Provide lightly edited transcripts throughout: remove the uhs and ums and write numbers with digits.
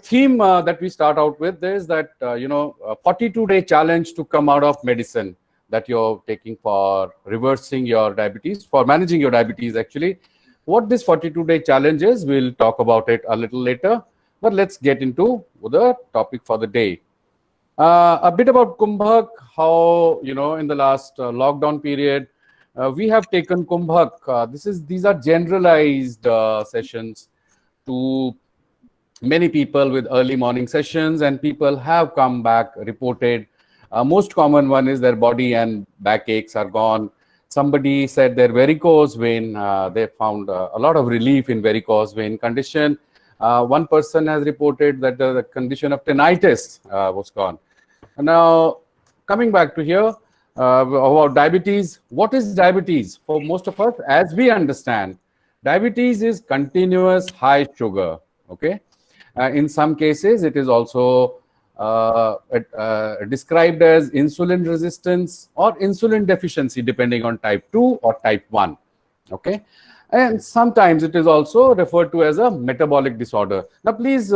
theme that we start out with is that, 42-day challenge to come out of medicine that you're taking for reversing your diabetes, for managing your diabetes actually. What this 42-day challenge is, we'll talk about it a little later, but let's get into the topic for the day. A bit about Kumbhak, how, in the last lockdown period, we have taken Kumbhak. These are generalized sessions to many people with early morning sessions, and people have come back, reported. Most common one is their body and back aches are gone. Somebody said their varicose vein, they found a lot of relief in varicose vein condition. One person has reported that the condition of tinnitus was gone. Now, coming back to here, about diabetes. What is diabetes? For most of us, as we understand, diabetes is continuous high sugar, okay? In some cases, it is also described as insulin resistance or insulin deficiency, depending on type 2 or type 1, okay? And sometimes it is also referred to as a metabolic disorder. Now, please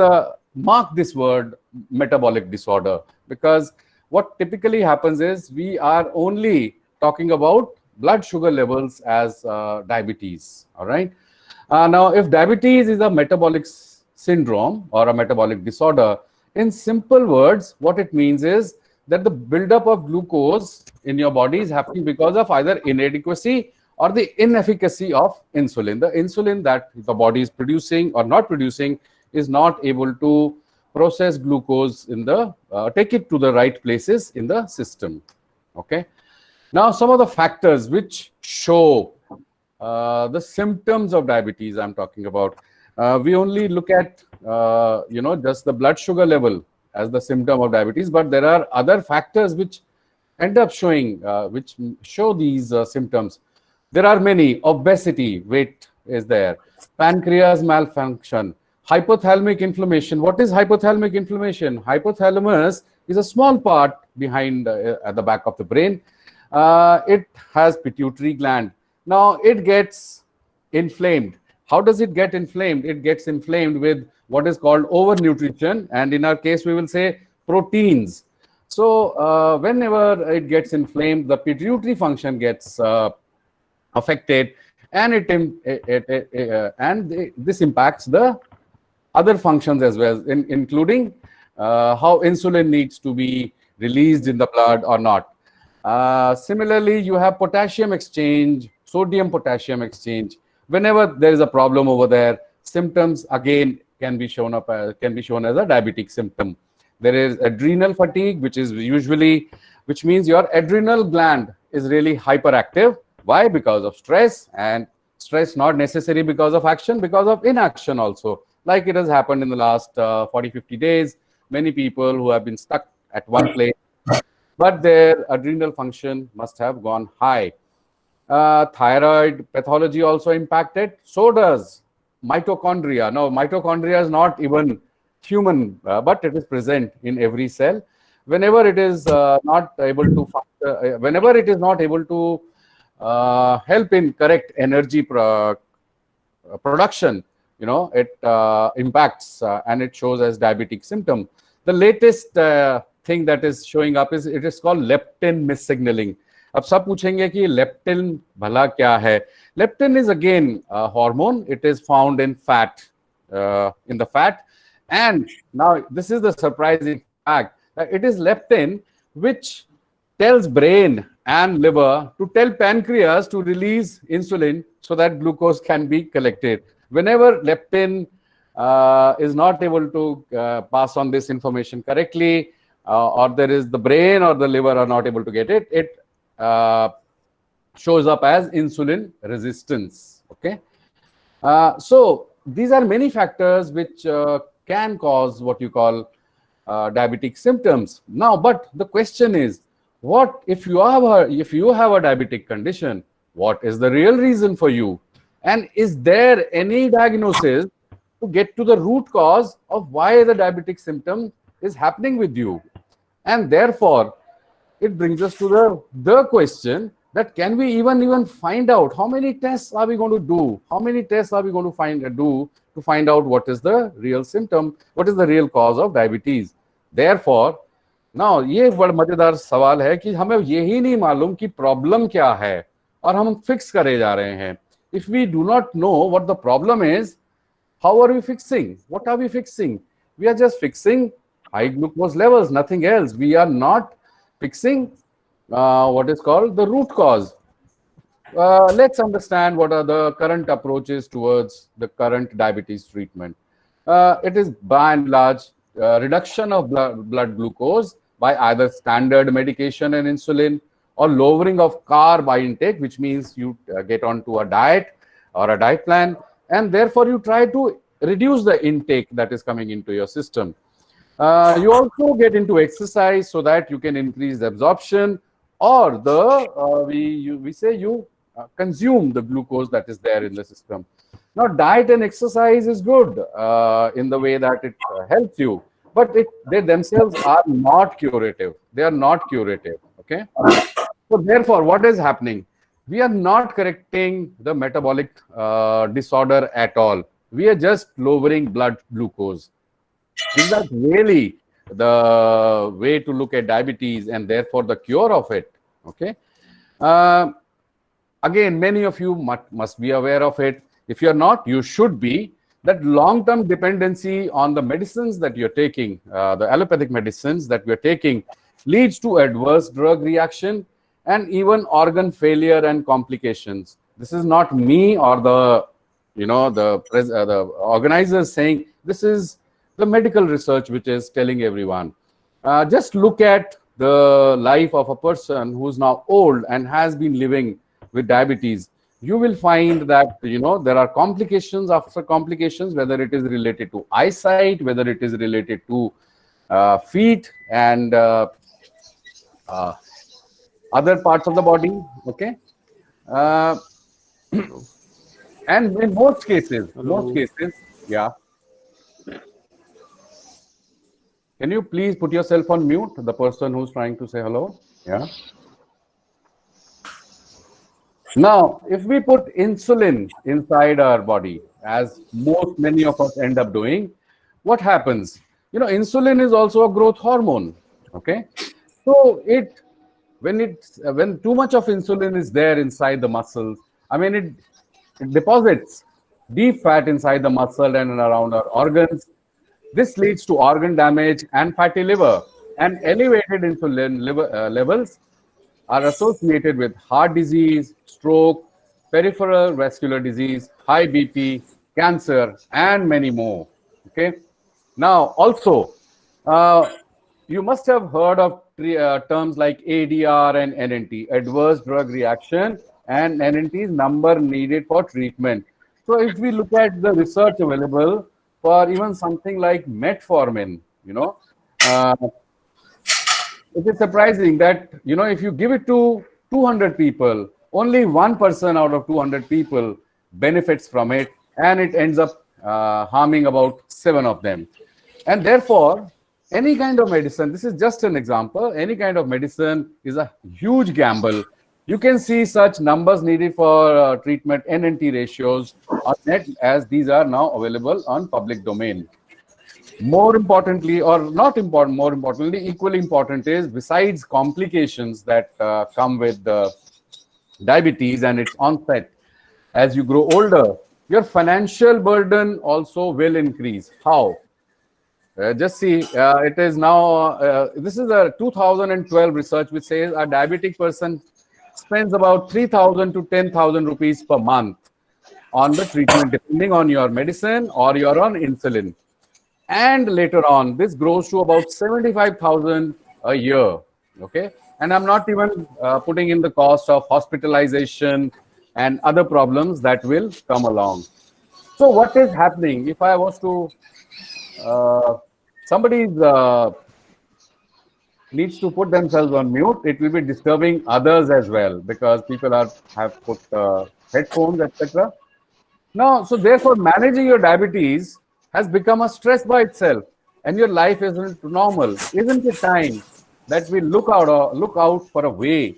mark this word metabolic disorder, because what typically happens is we are only talking about blood sugar levels as diabetes, all right? Now, if diabetes is a metabolic syndrome or a metabolic disorder, in simple words, what it means is that the buildup of glucose in your body is happening because of either inadequacy or the inefficacy of insulin. The insulin that the body is producing or not producing is not able to process glucose in the, take it to the right places in the system, okay? Now, some of the factors which show the symptoms of diabetes I'm talking about. We only look at, just the blood sugar level as the symptom of diabetes, but there are other factors which end up showing, which show these symptoms. There are many. Obesity, weight is there. Pancreas malfunction. Hypothalamic inflammation. What is hypothalamic inflammation? Hypothalamus is a small part behind at the back of the brain. It has pituitary gland. Now, it gets inflamed. How does it get inflamed? It gets inflamed with what is called overnutrition, and in our case, we will say proteins. So, whenever it gets inflamed, the pituitary function gets affected, and this impacts the other functions as well, including how insulin needs to be released in the blood or not. Similarly, you have potassium exchange, sodium-potassium exchange. Whenever there is a problem over there, symptoms again can be shown as a diabetic symptom. There is adrenal fatigue, which means your adrenal gland is really hyperactive. Why? Because of stress, and stress not necessarily because of action, because of inaction also. Like it has happened in the last 40-50 days. Many people who have been stuck at one place, but their adrenal function must have gone high. Thyroid pathology also impacted. So does mitochondria. Now, mitochondria is not even human, but it is present in every cell. Whenever it is not able to help in correct energy production, it impacts and it shows as diabetic symptom. The latest thing that is showing up is it is called leptin missignaling. अब सब पूछेंगे कि leptin भला क्या है? Leptin is again a hormone. It is found in fat, in the fat. And now this is the surprising fact that it is leptin which tells brain and liver to tell pancreas to release insulin so that glucose can be collected. Whenever leptin is not able to pass on this information correctly, or there is the brain or the liver are not able to get it, it shows up as insulin resistance, okay? So these are many factors which can cause what you call diabetic symptoms. Now, but the question is, what if you have a diabetic condition? What is the real reason for you? And is there any diagnosis to get to the root cause of why the diabetic symptom is happening with you? And therefore, it brings us to the question that can we even find out how many tests are we going to do? How many tests are we going to do to find out what is the real symptom, what is the real cause of diabetes. Therefore, now ये बड़ा मजेदार सवाल है कि हमें यही नहीं मालूम कि प्रॉब्लम क्या है और हम फिक्स करे जा रहे हैं. If we do not know what the problem is, how are we fixing? What are we fixing? We are just fixing high glucose levels, nothing else. We are not fixing what is called the root cause. Let's understand what are the current approaches towards the current diabetes treatment. It is by and large reduction of blood glucose by either standard medication and insulin, or lowering of carb intake, which means you get onto a diet or a diet plan, and therefore you try to reduce the intake that is coming into your system. You also get into exercise so that you can increase the absorption, or we say you consume the glucose that is there in the system. Now, diet and exercise is good in the way that it helps you, but they themselves are not curative. They are not curative. Okay. So therefore, what is happening? We are not correcting the metabolic disorder at all. We are just lowering blood glucose. Is that really the way to look at diabetes and therefore the cure of it? Okay. Again, many of you must be aware of it. If you're not, you should be. That long-term dependency on the medicines that you're taking, the allopathic medicines that we're taking, leads to adverse drug reaction and even organ failure and complications. This is not me or the organizers saying. This is the medical research which is telling everyone. Just look at the life of a person who's now old and has been living with diabetes. You will find that there are complications after complications, whether it is related to eyesight, whether it is related to feet and other parts of the body. Okay. And in most cases, yeah. Can you please put yourself on mute, the person who's trying to say hello? Yeah. Now, if we put insulin inside our body, as many of us end up doing, what happens? Insulin is also a growth hormone. Okay. So when too much of insulin is there inside the muscles, I mean, it deposits deep fat inside the muscle and around our organs. This leads to organ damage and fatty liver. And elevated insulin levels are associated with heart disease, stroke, peripheral vascular disease, high BP, cancer, and many more. Okay. Now, also, you must have heard of terms like ADR and NNT, adverse drug reaction, and NNT's number needed for treatment. So if we look at the research available for even something like metformin, it is surprising that, if you give it to 200 people, only 1% out of 200 people benefits from it, and it ends up harming about 7 of them. And therefore, any kind of medicine, this is just an example, any kind of medicine is a huge gamble. You can see such numbers needed for treatment, NNT ratios on net, as these are now available on public domain. More importantly, or not important, more importantly, equally important is, besides complications that come with diabetes and its onset, as you grow older, your financial burden also will increase. How? Just see, it is now, this is a 2012 research which says a diabetic person spends about 3,000 to 10,000 rupees per month on the treatment, depending on your medicine or you're on insulin. And later on, this grows to about 75,000 a year. Okay. And I'm not even putting in the cost of hospitalization and other problems that will come along. So what is happening? If I was to, somebody needs to put themselves on mute, it will be disturbing others as well, because people have put headphones, etc. Now, so therefore, managing your diabetes has become a stress by itself, and your life isn't normal. Isn't it time that we look out for a way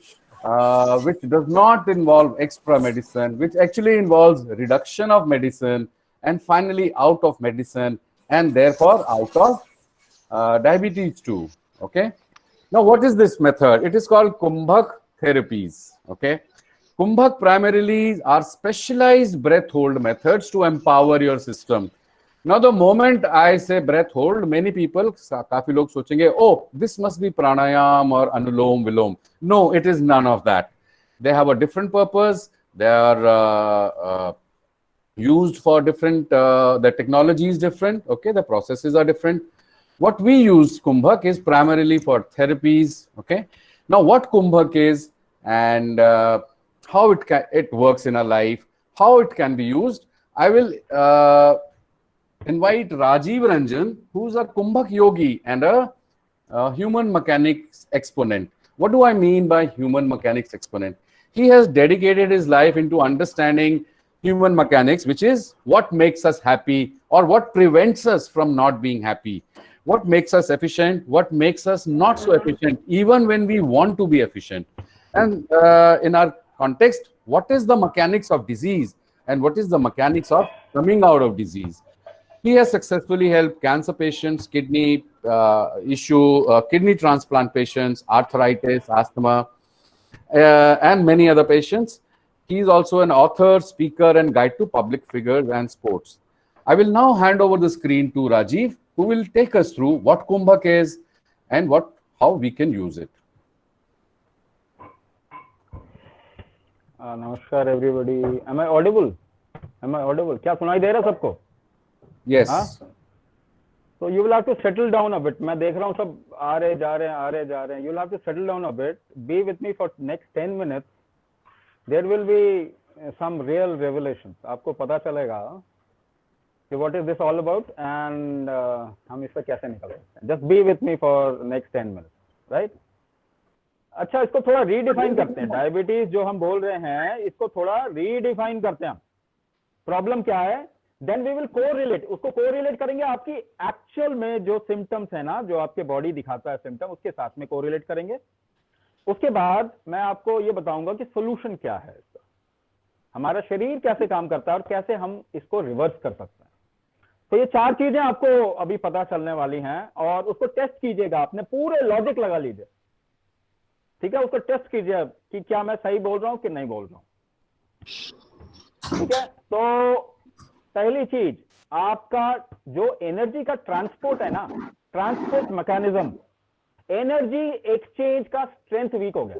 which does not involve extra medicine, which actually involves reduction of medicine and finally out of medicine, and therefore out of diabetes too. Okay. Now, what is this method? It is called Kumbhak therapies. Okay. Kumbhak primarily are specialized breath hold methods to empower your system. Now, the moment I say breath hold, many people, काफी लोग सोचेंगे, oh, this must be pranayam or anulom vilom. No, it is none of that. They have a different purpose. They are used for different, the technology is different, okay, the processes are different. What we use Kumbhak is primarily for therapies, okay. Now, what Kumbhak is and how it works in our life, how it can be used, I will invite Rajiv Ranjan, who's a Kumbhak yogi and a human mechanics exponent. What do I mean by human mechanics exponent? He has dedicated his life into understanding human mechanics, which is what makes us happy or what prevents us from not being happy, what makes us efficient, what makes us not so efficient, even when we want to be efficient. And in our context, what is the mechanics of disease and what is the mechanics of coming out of disease? He has successfully helped cancer patients, kidney kidney transplant patients, arthritis, asthma, and many other patients. He is also an author, speaker, and guide to public figures and sports. I will now hand over the screen to Rajiv, who will take us through what Kumbhak is and how we can use it. Namaskar, everybody. Am I audible? Am I audible? क्या सुनाई दे रहा सबको? Yes. So you will have to settle down a bit. मैं देख रहा हूँ सब आ रहे जा रहे हैं. You will have to settle down a bit. Be with me for next 10 minutes. There will be some real revelations. आपको पता चलेगा कि what is this all about and हम इससे कैसे निकल सकते हैं. Just be with me for next 10 minutes, right? अच्छा, इसको थोड़ा रीडिफाइन करते हैं. डायबिटीज जो हम बोल रहे हैं, इसको थोड़ा रीडिफाइन करते हैं. प्रॉब्लम क्या है? Then we will correlate. उसको कोरिलेट करेंगे आपकी एक्चुअल में जो सिम्टम्स है ना, जो आपके बॉडी दिखाता है सिम्टम, उसके साथ में कोरिलेट करेंगे. उसके बाद मैं आपको ये बताऊंगा कि सोल्यूशन क्या है इसका, हमारा शरीर कैसे काम करता है और कैसे हम इसको रिवर्स कर सकते हैं. तो ये 4 चीजें आपको अभी पता चलने वाली हैं और उसको टेस्ट कीजिएगा. आपने पूरे लॉजिक लगा लीजिए, ठीक है. उसको टेस्ट कीजिए कि क्या मैं सही बोल रहा हूं कि नहीं बोल रहा हूं, ठीक है. तो पहली चीज, आपका जो एनर्जी का ट्रांसपोर्ट है ना, ट्रांसपोर्ट मैकेनिज्म, एनर्जी एक्सचेंज का स्ट्रेंथ वीक हो गया.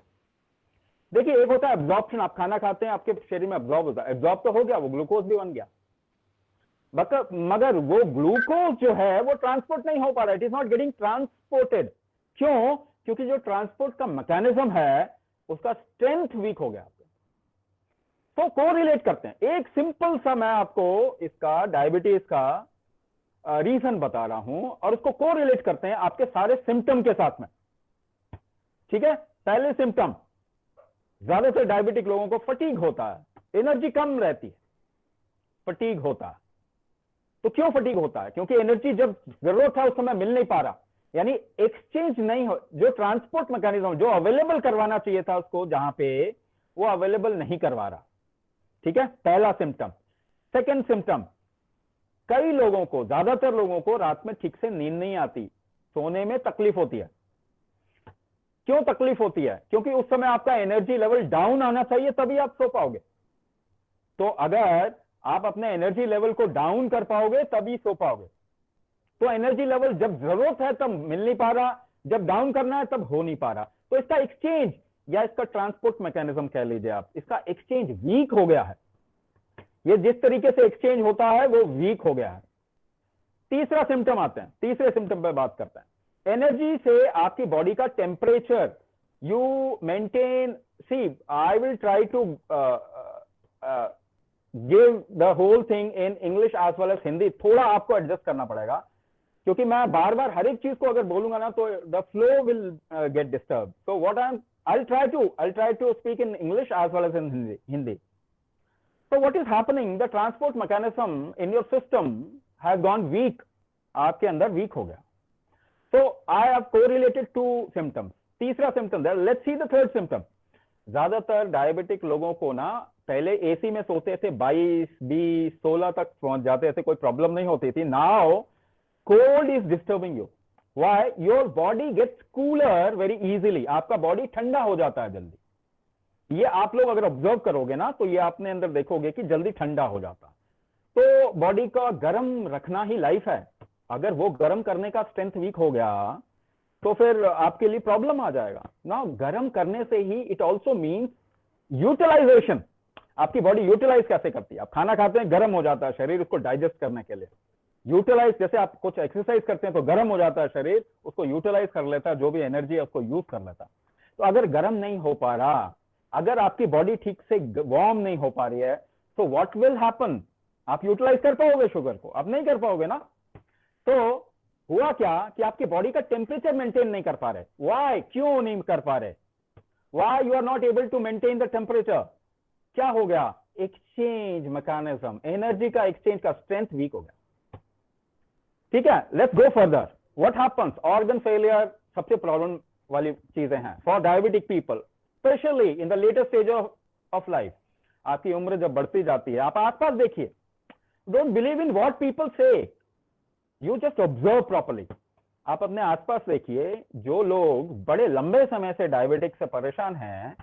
देखिए, एक होता है एब्जॉर्प्शन. आप खाना खाते हैं, आपके शरीर में एब्जॉर्ब होता है. एब्जॉर्ब तो हो गया, वो ग्लूकोज भी बन गया, मगर वो ग्लूकोज जो है वो ट्रांसपोर्ट नहीं हो पा रहा. It is not getting transported. क्यों? क्योंकि जो ट्रांसपोर्ट का मैकेनिज्म है उसका स्ट्रेंथ वीक हो गया. तो कोरिलेट करते हैं. एक सिंपल सा मैं आपको इसका डायबिटीज का रीजन बता रहा हूं और उसको कोरिलेट करते हैं आपके सारे सिम्टम के साथ में, ठीक है. पहले सिम्टम, ज्यादातर डायबिटिक लोगों को फटीग होता है, एनर्जी कम रहती है, फटीग होता है. तो क्यों फटीग होता है? क्योंकि एनर्जी जब जरूरत है उस समय मिल नहीं पा रहा, यानी एक्सचेंज नहीं हो. जो ट्रांसपोर्ट मैकेनिज्म जो अवेलेबल करवाना चाहिए था उसको जहां पे, वो अवेलेबल नहीं करवा रहा, ठीक है. पहला सिम्टम. सेकेंड सिम्टम, कई लोगों को, ज्यादातर लोगों को रात में ठीक से नींद नहीं आती, सोने में तकलीफ होती है. क्यों तकलीफ होती है? क्योंकि उस समय आपका एनर्जी लेवल डाउन आना चाहिए, तभी आप सो पाओगे. तो अगर आप अपने एनर्जी लेवल को डाउन कर पाओगे तभी सो पाओगे. तो एनर्जी लेवल जब जरूरत है तब मिल नहीं पा रहा, जब डाउन करना है तब हो नहीं पा रहा. तो इसका एक्सचेंज या इसका ट्रांसपोर्ट मैकेनिज्म कह लीजिए आप, इसका एक्सचेंज वीक हो गया है. ये जिस तरीके से एक्सचेंज होता है वो वीक हो गया है. तीसरा सिम्टम आते हैं, तीसरे सिम्टम पे बात करते हैं. एनर्जी से आपकी बॉडी का temperature you maintain. See, I will try to give the whole thing in English as well as Hindi. थोड़ा आपको एडजस्ट करना पड़ेगा क्योंकि मैं बार बार हर एक चीज को अगर बोलूंगा ना तो the flow will get disturb. So what I'll try to speak in English as well as in Hindi. So what is happening? The transport mechanism in your system has gone weak. आपके अंदर weak हो गया. So I have correlated 2 symptoms. तीसरा symptom, let's see the third symptom. ज्यादातर diabetic लोगों को ना पहले एसी में सोते थे, 22, 20, 16 तक पहुंच जाते थे, कोई प्रॉब्लम नहीं होती थी. Now cold is disturbing you. Why? Your body gets cooler very easily. आपका बॉडी ठंडा हो जाता है जल्दी. ये आप लोग अगर ऑब्जर्व करोगे ना, तो ये आपने अंदर देखोगे कि जल्दी ठंडा हो जाता. तो बॉडी का गर्म रखना ही लाइफ है. अगर वो गर्म करने का स्ट्रेंथ वीक हो गया तो फिर आपके लिए प्रॉब्लम आ जाएगा ना. गर्म करने से ही इट ऑल्सो मीन्स यूटिलाइजेशन. आपकी बॉडी यूटिलाइज कैसे करती है? आप खाना खाते हैं, गर्म हो जाता है शरीर उसको डाइजेस्ट करने के लिए. यूटिलाइज, जैसे आप कुछ एक्सरसाइज करते हैं तो गर्म हो जाता है शरीर, उसको यूटिलाइज कर लेता है, जो भी एनर्जी है उसको यूज कर लेता है. तो अगर गर्म नहीं हो पा रहा, अगर आपकी बॉडी ठीक से वार्म नहीं हो पा रही है, तो व्हाट विल हैपन? आप यूटिलाइज कर पाओगे शुगर को? आप नहीं कर पाओगे ना. तो हुआ क्या कि आपकी बॉडी का टेम्परेचर मेंटेन नहीं कर पा रहे. व्हाई? क्यों नहीं कर पा रहे? Why you are not able to maintain the temperature? क्या हो गया? एक्सचेंज मैकेनिज्म, एनर्जी का एक्सचेंज का स्ट्रेंथ वीक हो गया. ठीक है, let's go further. What happens? Organ failure सबसे प्रॉब्लम वाली चीजें हैं for diabetic people, specially in the latest stage of life. आपकी उम्र जब बढ़ती जाती है, आप आसपास देखिए. Don't believe in what people say, you just observe properly. आप अपने आसपास देखिए, जो लोग बड़े लंबे समय से डायबिटिक से परेशान हैं,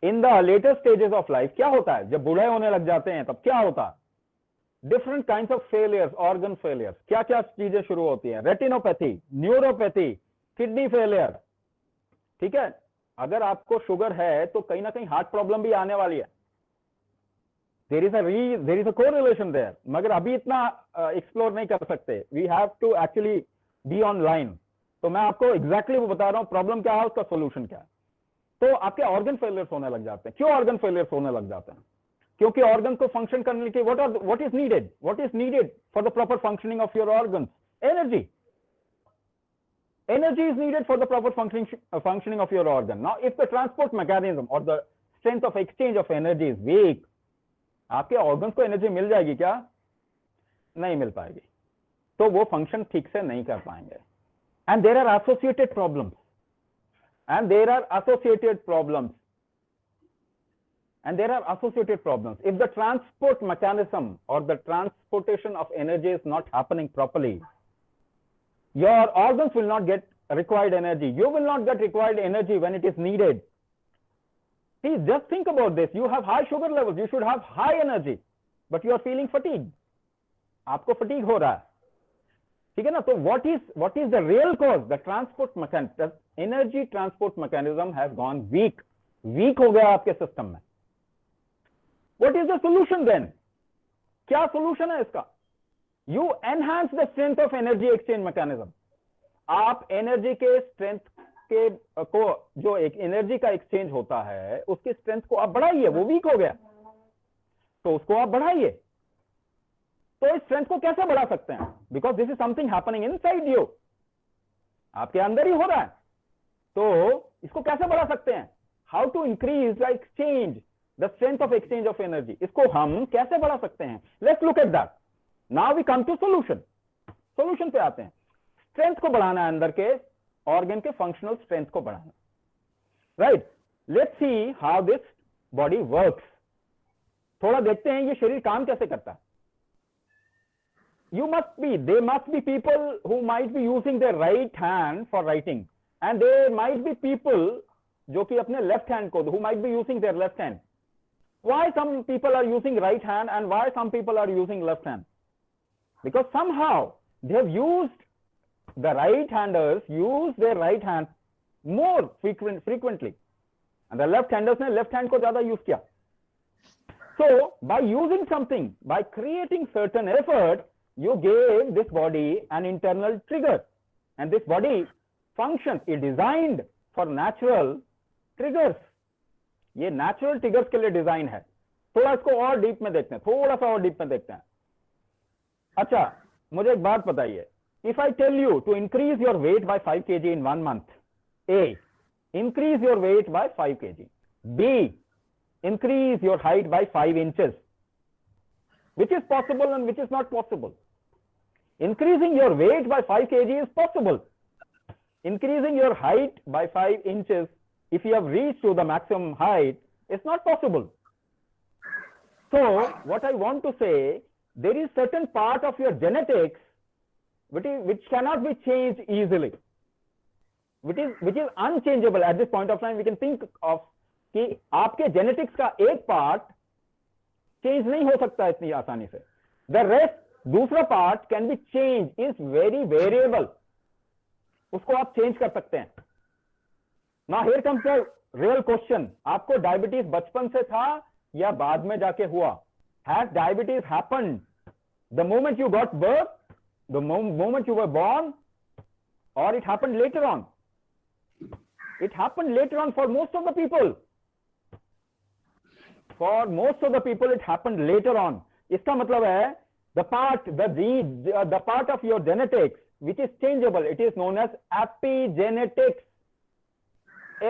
इन the latest stages of life क्या होता है? जब बूढ़े होने लग जाते हैं तब क्या होता है? Different kinds of failures, organ failures. क्या क्या चीजें शुरू होती हैं? Retinopathy, neuropathy, kidney failure. ठीक है, अगर आपको शुगर है तो कहीं ना कहीं हार्ट प्रॉब्लम भी आने वाली है. There is a correlation there, मगर अभी इतना एक्सप्लोर नहीं कर सकते. We have to actually be online. तो मैं आपको एग्जैक्टली वो बता रहा हूं प्रॉब्लम क्या है, उसका सोल्यूशन क्या है. तो आपके ऑर्गन फेलियर्स होने लग जाते हैं. क्यों ऑर्गन फेलियर्स होने लग जाते हैं? क्योंकि ऑर्गन को फंक्शन करने के what is needed for the proper functioning of your organ? Energy. Energy is needed for the proper functioning of your organ. Now, if the transport mechanism or the strength of exchange of energy is weak, आपके organs को energy मिल जाएगी क्या? नहीं मिल पाएगी. तो वो function ठीक से नहीं कर पाएंगे. And there are associated problems. If the transport mechanism or the transportation of energy is not happening properly, your organs will not get required energy. You will not get required energy when it is needed. Please just think about this. You have high sugar levels. You should have high energy, but you are feeling fatigue. आपको fatigue हो रहा है. ठीक है ना? तो what is the real cause? The transport mechanism, the energy transport mechanism has gone weak. Weak हो गया आपके system में. What is the solution then? क्या solution है इसका? You enhance the strength of energy exchange mechanism. आप energy के strength के को, जो एक एनर्जी का एक्सचेंज होता है, उसकी स्ट्रेंथ को आप बढ़ाइए. वो वीक हो गया तो उसको आप बढ़ाइए. तो इस स्ट्रेंथ को कैसे बढ़ा सकते हैं? Because this is something happening inside you. आपके अंदर ही हो रहा है. तो इसको कैसे बढ़ा सकते हैं? How to increase the exchange, the strength of exchange of energy. इसको हम कैसे बढ़ा सकते हैं? Let's look at that. Now we come to solution पे आते हैं. स्ट्रेंथ को बढ़ाना है, अंदर के ऑर्गन के फंक्शनल स्ट्रेंथ को बढ़ाना. Right, let's see how this body works. थोड़ा देखते हैं ये शरीर काम कैसे करता है. There must be people who might be using their right hand for writing, and there might be people जो कि अपने left hand को, who might be using their left hand. Why some people are using right hand and why some people are using left hand? Because somehow they have used, the right-handers use their right hand more frequently, and the left-handers ने left hand को ज्यादा use किया. So by using something, by creating certain effort, you gave this body an internal trigger, and this body functions, is designed for natural triggers. ये natural triggers के लिए design है. थोड़ा इसको और डीप में देखते हैं, थोड़ा सा और डीप में देखते हैं. अच्छा, मुझे एक बात बताइए. If I tell you to increase your weight by 5 kg in 1 month, A, increase your weight by 5 kg. B, increase your height by 5 inches. Which is possible and which is not possible? Increasing your weight by 5 kg is possible. Increasing your height by 5 inches, if you have reached to the maximum height, is not possible. So what I want to say, there is certain part of your genetics which cannot be changed easily, which is unchangeable at this point of time. We can think of कि आपके genetics का एक part change नहीं हो सकता इतनी आसानी से. द रेस्ट, दूसरा part can be change, is very variable, उसको आप चेंज कर सकते हैं. Now here comes the real question, आपको डायबिटीज बचपन से था या बाद में जाके हुआ? Has diabetes happened the moment you got birth, the moment you were born, or it happened later on? It happened later on for most of the people. For most of the people it happened later on. इसका मतलब है the part of your genetics which is changeable, it is known as epigenetics.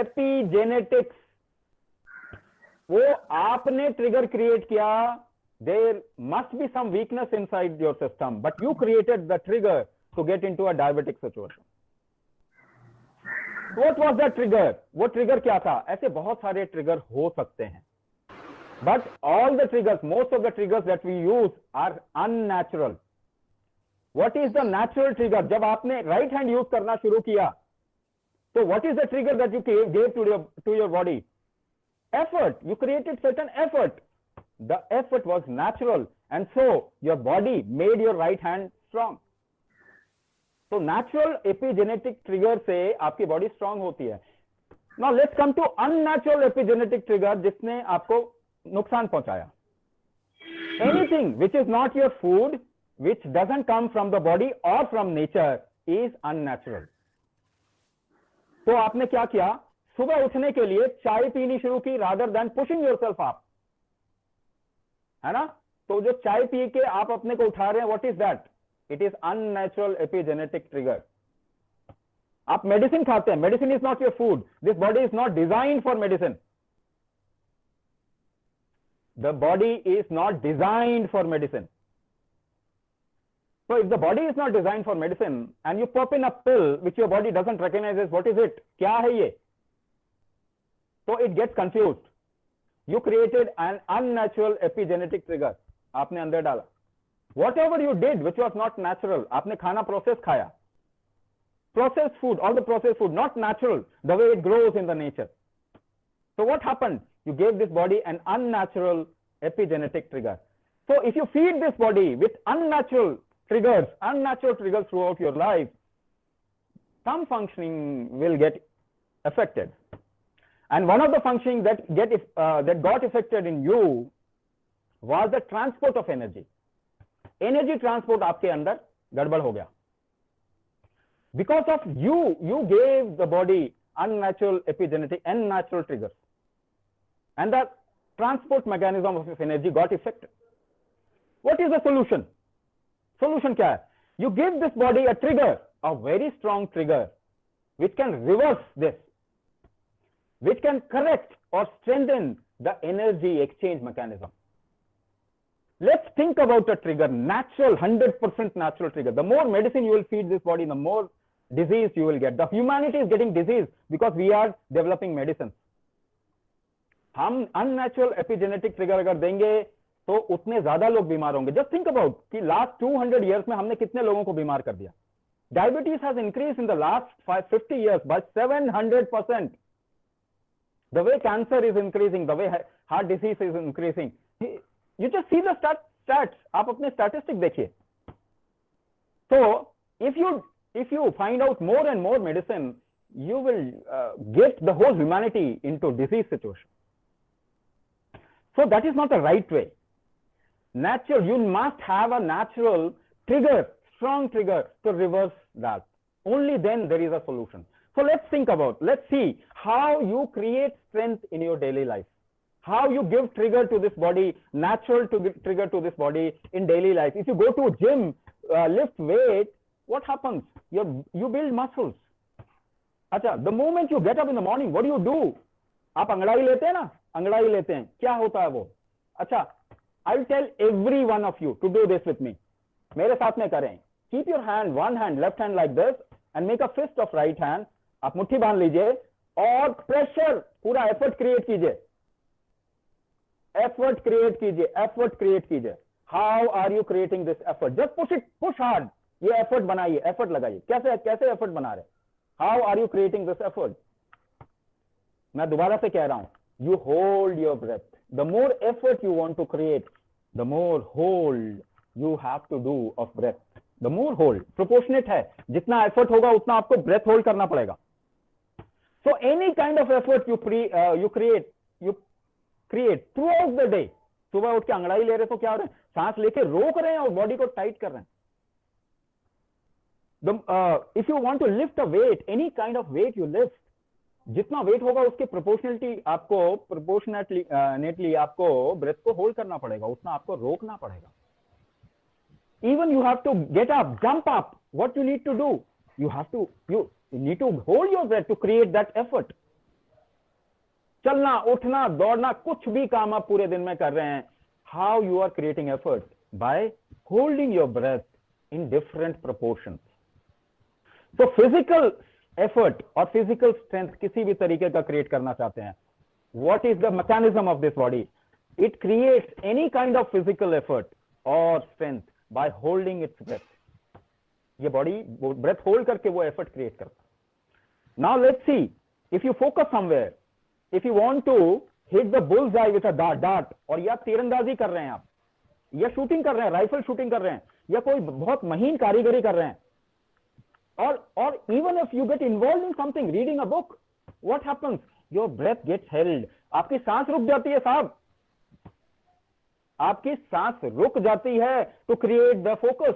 Epigenetics, वो आपने trigger create किया. There must be some weakness inside your system, but you created the trigger to get into a diabetic situation. What was that trigger? वो trigger क्या था? ऐसे बहुत सारे trigger हो सकते हैं, but all the triggers, most of the triggers that we use are unnatural. What is the natural trigger? जब आपने right hand use करना शुरू किया, so what is the trigger that you gave to your body? Effort. You created certain effort. The effort was natural, and so your body made your right hand strong. So natural epigenetic trigger से आपकी body strong होती है. Now let's come to unnatural epigenetic trigger जिसने आपको नुकसान पहुंचाया. Anything which is not your food, which doesn't come from the body or from nature, is unnatural. तो आपने क्या किया? सुबह उठने के लिए चाय पीनी शुरू की rather than pushing yourself up, है ना? तो जो चाय पी के आप अपने को उठा रहे हैं, what is that? It is unnatural epigenetic trigger. आप मेडिसिन खाते हैं, medicine is not your food. This body is not designed for medicine. The body is not designed for medicine. So if the body is not designed for medicine and you pop in a pill which your body doesn't recognize as what is it, क्या है ये? So it gets confused. You created an unnatural epigenetic trigger. आपने अंदर डाला. Whatever you did which was not natural, आपने खाना process खाया. Processed food, all the processed food, not natural, the way it grows in the nature. So what happened? You gave this body an unnatural epigenetic trigger. So if you feed this body with unnatural triggers throughout your life, some functioning will get affected. And one of the functioning that got affected in you was the transport of energy. Energy transport आपके अंदर गड़बड़ हो गया. Because of you gave the body unnatural epigenetic and natural triggers, and the transport mechanism of energy got affected. What is the solution? Solution क्या है? You give this body a trigger, a very strong trigger, which can reverse this, which can correct or strengthen the energy exchange mechanism. Let's think about a trigger, natural, 100% natural trigger. The more medicine you will feed this body, the more disease you will get. The humanity is getting disease because we are developing medicine. हम unnatural epigenetic trigger अगर देंगे तो उतने ज्यादा लोग बीमार होंगे. Just think about कि last 200 years में हमने कितने लोगों को बीमार कर दिया. Diabetes has increased in the last 50 years by 700%. The way cancer is increasing, the way heart disease is increasing. You just see the stats. आप अपने statistics देखिए. So if you find out more and more medicine, you will get the whole humanity into disease situation. So that is not the right way. Natural, you must have a natural trigger, strong trigger to reverse that. Only then there is a solution. So let's see how you create strength in your daily life. How you give trigger to this body, natural to give trigger to this body in daily life. If you go to a gym, lift weight, what happens? You build muscles. अच्छा, the moment you get up in the morning, what do? आप अंगड़ाई लेते हैं ना? अंगड़ाई लेते हैं. क्या होता है वो? अच्छा, I'll tell every one of you to do this with me. मेरे साथ में करें. Keep your hand, one hand, left hand like this, and make a fist of right hand. आप मुट्ठी बांध लीजिए और प्रेशर, पूरा एफर्ट क्रिएट कीजिए. एफर्ट क्रिएट कीजिए, एफर्ट क्रिएट कीजिए। How are you creating this effort? Just push it, push hard, ये एफर्ट बनाइए, एफर्ट लगाइए। कैसे कैसे एफर्ट बना रहे? How are you creating this effort? मैं दोबारा से कह रहा हूं, you hold your breath. The more effort you want to create, the more hold you have to do of breath. The more hold proportionate है, जितना एफर्ट होगा उतना आपको ब्रेथ होल्ड करना पड़ेगा। So any kind of effort you create through out the day. सुबह उठ के अंगड़ाई ले रहे तो क्या हो रहे हैं? सांस लेके रोक रहे हैं और बॉडी को टाइट कर रहे हैं। If you want to lift a weight, any kind of weight you lift, जितना वेट होगा उसके प्रोपोर्शनेटली आपको ब्रेथ को होल्ड करना पड़ेगा, उतना आपको रोकना पड़ेगा। Even you have to get up, jump up. What you need to do? You need to hold your breath to create that effort. चलना, उठना, दौड़ना, कुछ भी काम आप पूरे दिन में कर रहे हैं, how you are creating effort? By holding your breath in different proportions. So physical effort और physical strength किसी भी तरीके का create करना चाहते हैं, what is the mechanism of this body? It creates any kind of physical effort or strength by holding its breath. ये body breath hold करके वो एफर्ट क्रिएट करता है। Now let's see, if you focus somewhere, if you want to hit the bull's eye with a dart, और या तीरंदाजी कर रहे हैं आप, या शूटिंग कर रहे हैं, राइफल शूटिंग कर रहे हैं, या कोई बहुत महीन कारीगरी कर रहे हैं, और even if you get involve in something, reading a book, what happens? Your breath gets held. आपकी सांस रुक जाती है साहब, आपकी सांस रुक जाती है टू क्रिएट द फोकस।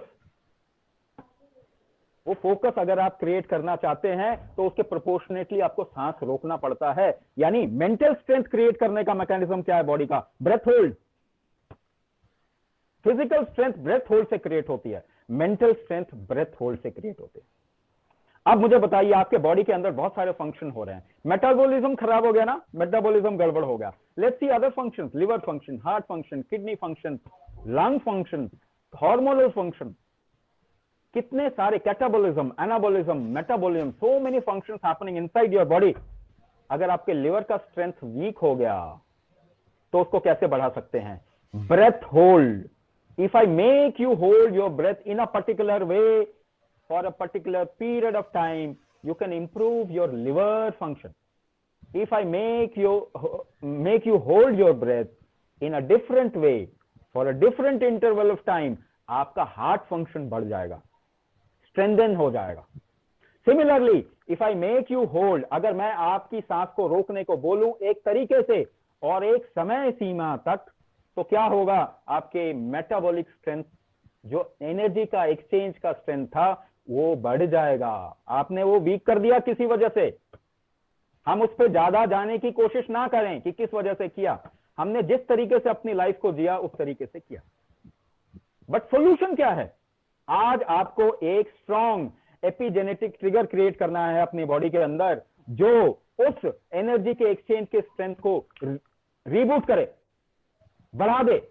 वो फोकस अगर आप क्रिएट करना चाहते हैं तो उसके प्रोपोर्शनेटली आपको सांस रोकना पड़ता है। यानी मेंटल स्ट्रेंथ क्रिएट करने का मैकेनिज्म क्या है बॉडी का? Breath hold. Physical strength breath hold से क्रिएट होती है, मेंटल स्ट्रेंथ ब्रेथ होल्ड से क्रिएट होती है। अब मुझे बताइए, आपके बॉडी के अंदर बहुत सारे फंक्शन हो रहे हैं, मेटाबॉलिज्म खराब हो गया ना, मेटाबॉलिज्म गड़बड़ हो गया। Let's see other functions, liver function, heart function, kidney function, lung function, hormonal function, कितने सारे, catabolism, anabolism, metabolism, so many functions happening inside your body. अगर आपके लिवर का स्ट्रेंथ वीक हो गया तो उसको कैसे बढ़ा सकते हैं? Breath hold. If I make you hold your breath in a particular way for a particular period of time, you can improve your liver function. If I make you hold your breath in a different way for a different interval of time, आपका heart function बढ़ जाएगा, strengthen हो जाएगा। Similarly, if I make you hold, अगर मैं आपकी सांस को रोकने को बोलूं एक तरीके से और एक समय सीमा तक, तो क्या होगा? आपके मेटाबॉलिक स्ट्रेंथ, जो एनर्जी का एक्सचेंज का स्ट्रेंथ था, वो बढ़ जाएगा। आपने वो वीक कर दिया किसी वजह से। हम उस पर ज्यादा जाने की कोशिश ना करें कि किस वजह से किया, हमने जिस तरीके से अपनी लाइफ को जिया उस तरीके से किया। बट सॉल्यूशन क्या है? आज आपको एक स्ट्रॉन्ग एपिजेनेटिक ट्रिगर क्रिएट करना है अपनी बॉडी के अंदर, जो उस एनर्जी के एक्सचेंज के स्ट्रेंथ को रीबूट करे, बढ़ा दे।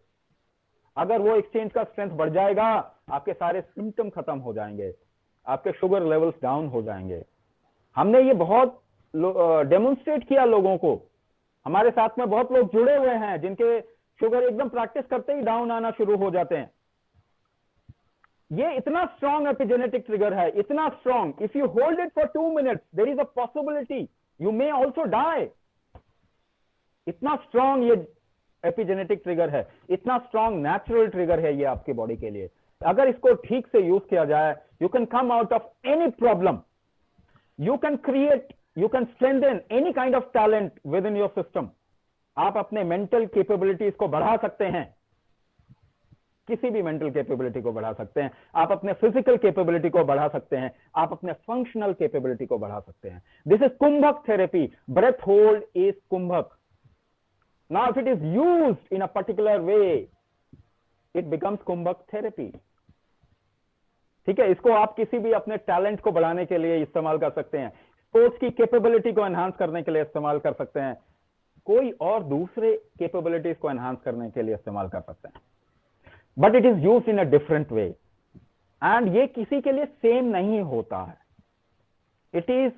अगर वो एक्सचेंज का स्ट्रेंथ बढ़ जाएगा, आपके सारे सिम्टम खत्म हो जाएंगे, आपके शुगर लेवल्स डाउन हो जाएंगे। हमने ये बहुत डेमोन्स्ट्रेट किया लोगों को। हमारे साथ में बहुत लोग जुड़े हुए हैं जिनके शुगर एकदम प्रैक्टिस करते ही डाउन आना शुरू हो जाते हैं। ये इतना स्ट्रॉन्ग एपिजेनेटिक ट्रिगर है, इतना strong. If you hold it for 2 minutes, there is a possibility you may also die. इतना स्ट्रॉन्ग ये एपिजेनेटिक ट्रिगर है, इतना स्ट्रॉन्ग नेचुरल ट्रिगर है ये आपकी बॉडी के लिए। अगर इसको ठीक से यूज किया जाए, you can come out of any problem, you can create, you can strengthen any kind of talent with in your system. आप अपने मेंटल कैपेबिलिटीज को बढ़ा सकते हैं, किसी भी मेंटल कैपेबिलिटी को बढ़ा सकते हैं, आप अपने फिजिकल कैपेबिलिटी को बढ़ा सकते हैं, आप अपने फंक्शनल कैपेबिलिटी को बढ़ा सकते हैं। This is kumbhak therapy. Breath hold is kumbhak. Now, if it is used in a particular way, it becomes kumbhak therapy. ठीक है, इसको आप किसी भी अपने टैलेंट को बढ़ाने के लिए इस्तेमाल कर सकते हैं, स्पोर्ट्स की कैपेबिलिटी को एनहांस करने के लिए इस्तेमाल कर सकते हैं, कोई और दूसरे कैपेबिलिटीज को एनहांस करने के लिए इस्तेमाल कर सकते हैं। But it is used in a different way, and ये किसी के लिए सेम नहीं होता है। It is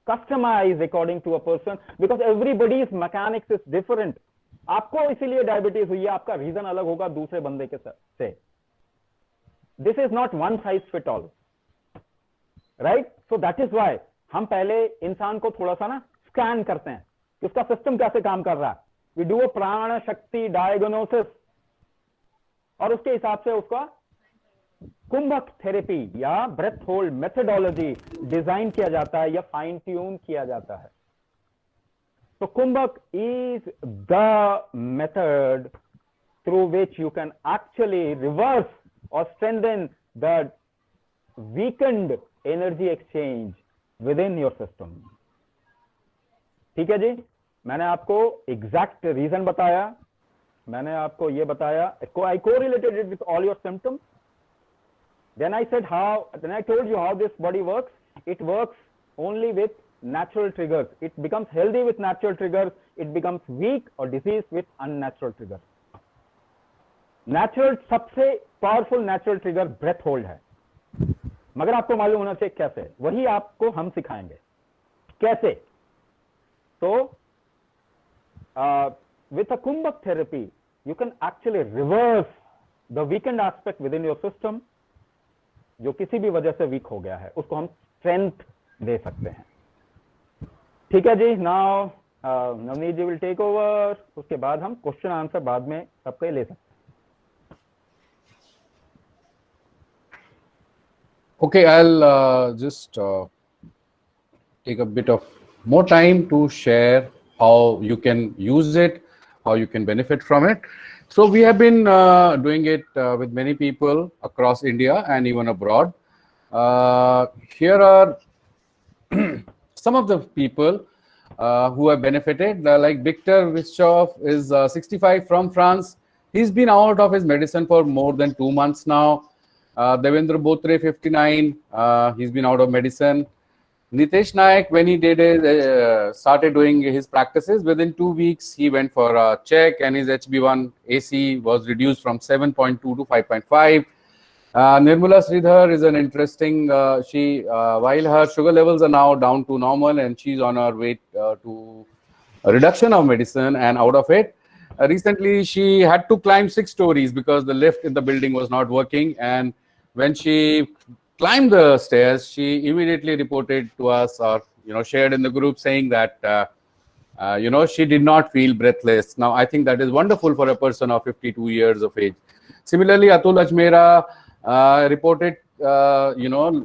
customized according to a person, because everybody's mechanics is different. आपको इसीलिए डायबिटीज हुई है, आपका रीजन अलग होगा दूसरे बंदे के से. This is not one size fit all, right? So that is why हम पहले इंसान को थोड़ा सा ना स्कैन करते हैं कि उसका सिस्टम कैसे काम कर रहा है. वी डू अ प्राण शक्ति डायग्नोसिस और उसके हिसाब से उसका कुंभक थेरेपी या ब्रेथ होल्ड मेथडोलॉजी डिजाइन किया जाता है या फाइन ट्यून किया जाता है. तो कुंभक is the method through which you can actually reverse or strengthen the weakened energy exchange within your system. ठीक है जी, मैंने आपको एग्जैक्ट रीजन बताया, मैंने आपको ये बताया, I correlated it with all your symptoms. Then I said then I told you how this body works. It works only with natural triggers. It becomes healthy with natural triggers. It becomes weak or diseased with unnatural triggers. Natural सबसे powerful natural trigger breath hold है, मगर आपको मालूम होना चाहिए कैसे. वही आपको हम सिखाएंगे कैसे. तो with a Kumbhak therapy you can actually reverse the weakened aspect within your system. जो किसी भी वजह से वीक हो गया है उसको हम स्ट्रेंथ दे सकते हैं. ठीक है जी. Now Navneet ji will take over. उसके बाद हम क्वेश्चन आंसर बाद में सबके ले सकते हैं. Okay, I'll just take a bit of more time to share how you can use it, how you can benefit from it. So we have been doing it with many people across India and even abroad. Here are some of the people who have benefited. Like Victor Vichov is 65 from France. He's been out of his medicine for more than 2 months now. Devendra Botre, 59. He's been out of medicine. Nitesh Naik, when he started doing his practices, within 2 weeks, he went for a check and his HB1AC was reduced from 7.2 to 5.5. Nirmala Sridhar is an interesting, while her sugar levels are now down to normal and she's on her way to a reduction of medicine and out of it. Recently, she had to climb 6 stories because the lift in the building was not working. And when she climbed the stairs, she immediately reported to us or shared in the group saying that she did not feel breathless. Now, I think that is wonderful for a person of 52 years of age. Similarly, Atul Ajmera reported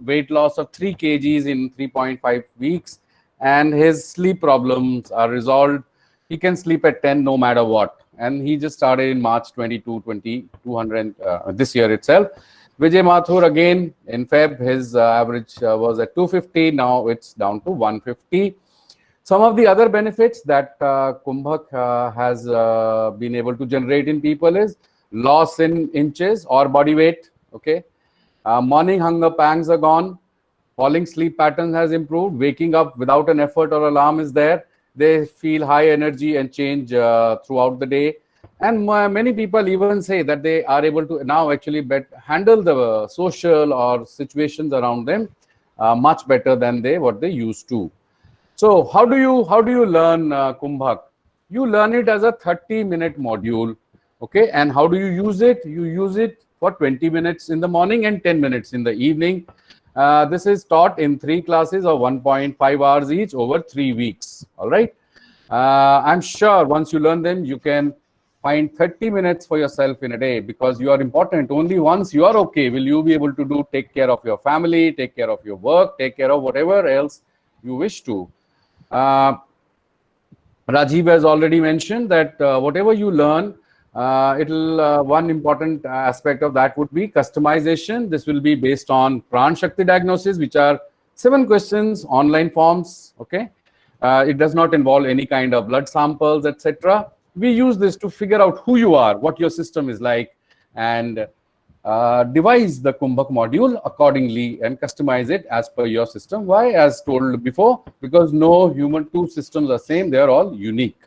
weight loss of 3 kgs in 3.5 weeks, and his sleep problems are resolved. He can sleep at 10 no matter what, and he just started in March 200 this year itself. Vijay Mathur, again in Feb, his average was at 250. Now it's down to 150. Some of the other benefits that Kumbhak has been able to generate in people is loss in inches or body weight. Okay, morning hunger pangs are gone. Falling sleep patterns has improved. Waking up without an effort or alarm is there. They feel high energy and change throughout the day. And many people even say that they are able to now actually handle the social or situations around them much better than what they used to. So how do you learn Kumbhak? You learn it as a 30-minute module. Okay, and how do you use it? You use it for 20 minutes in the morning and 10 minutes in the evening. This is taught in 3 classes of 1.5 hours each over 3 weeks. All right. I'm sure once you learn them, you can find 30 minutes for yourself in a day, because you are important. Only once you are okay will you be able to take care of your family, take care of your work, take care of whatever else you wish to. Rajiv has already mentioned that whatever you learn, one important aspect of that would be customization. This will be based on Pran Shakti diagnosis, which are 7 questions, online forms. Okay, it does not involve any kind of blood samples, etc. We use this to figure out who you are, what your system is like, and devise the Kumbhak module accordingly and customize it as per your system. Why? As told before, because no human 2 systems are same, they are all unique.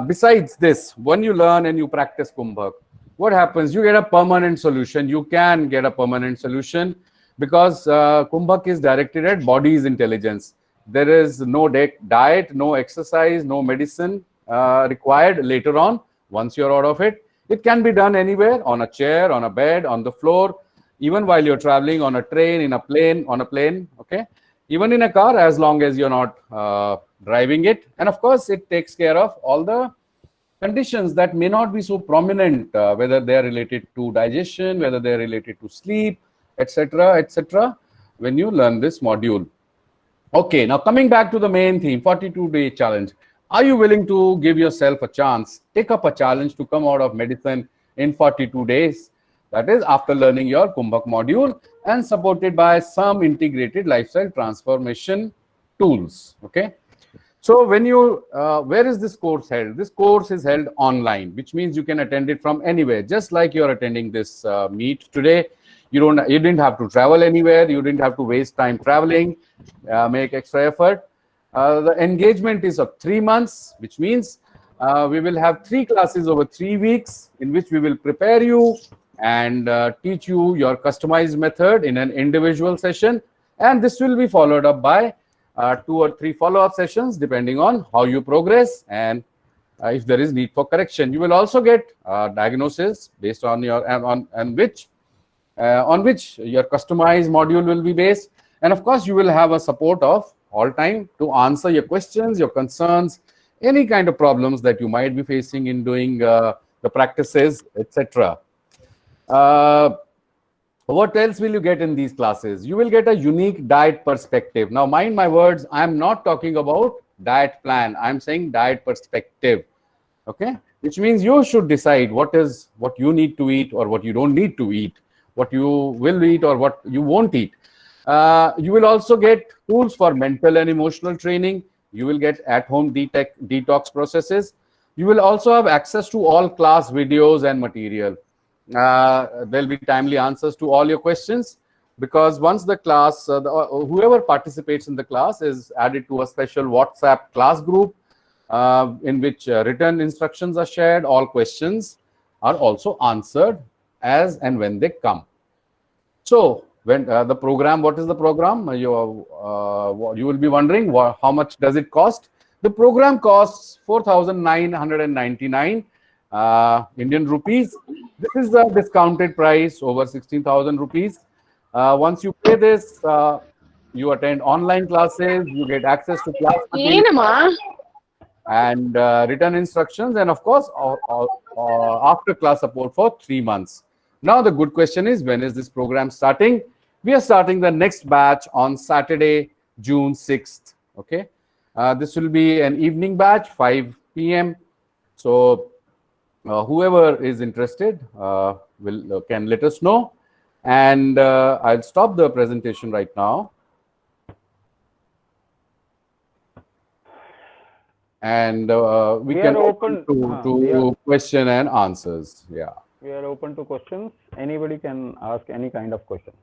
Besides this, when you learn and you practice Kumbhak, what happens? You get a permanent solution. You can get a permanent solution because Kumbhak is directed at body's intelligence. There is no diet, no exercise, no medicine. required later on once you're out of it. It can be done anywhere, on a chair, on a bed, on the floor, even while you're traveling on a train, in a plane, on a plane, okay? Even in a car, as long as you're not driving it. And of course, it takes care of all the conditions that may not be so prominent, whether they are related to digestion, whether they are related to sleep, etc., when you learn this module. Okay, now coming back to the main theme, 42-day challenge. Are you willing to give yourself a chance, take up a challenge to come out of medicine in 42 days? That is after learning your Kumbhak module and supported by some integrated lifestyle transformation tools. Okay. So when you, where is this course held? This course is held online, which means you can attend it from anywhere, just like you're attending this meet today. You didn't have to travel anywhere. You didn't have to waste time traveling, make extra effort. The engagement is of 3 months, which means we will have 3 classes over 3 weeks in which we will prepare you and teach you your customized method in an individual session. And this will be followed up by 2 or 3 follow-up sessions, depending on how you progress and if there is need for correction. You will also get diagnosis based on your on which your customized module will be based. And of course, you will have a support of all time to answer your questions, your concerns, any kind of problems that you might be facing in doing the practices, etc. What else will you get in these classes? You will get a unique diet perspective. Now, mind my words, I'm not talking about diet plan. I'm saying diet perspective. Okay, which means you should decide what you need to eat or what you don't need to eat, what you will eat or what you won't eat. You will also get tools for mental and emotional training. You will get at-home detox processes. You will also have access to all class videos and material. There'll be timely answers to all your questions, because once the class, whoever participates in the class is added to a special WhatsApp class group in which written instructions are shared. All questions are also answered as and when they come. So when the program, what is the program? You will be wondering, how much does it cost? The program costs 4,999 Indian rupees. This is the discounted price, over 16,000 rupees. Once you pay this, you attend online classes, you get access to class material and written instructions, and of course, after class support for 3 months. Now, the good question is, when is this program starting? We are starting the next batch on Saturday, June 6th. Okay. This will be an evening batch, 5 p.m. So whoever is interested can let us know. And I'll stop the presentation right now. And we can open to question and answers. Yeah. We are open to questions. Anybody can ask any kind of question.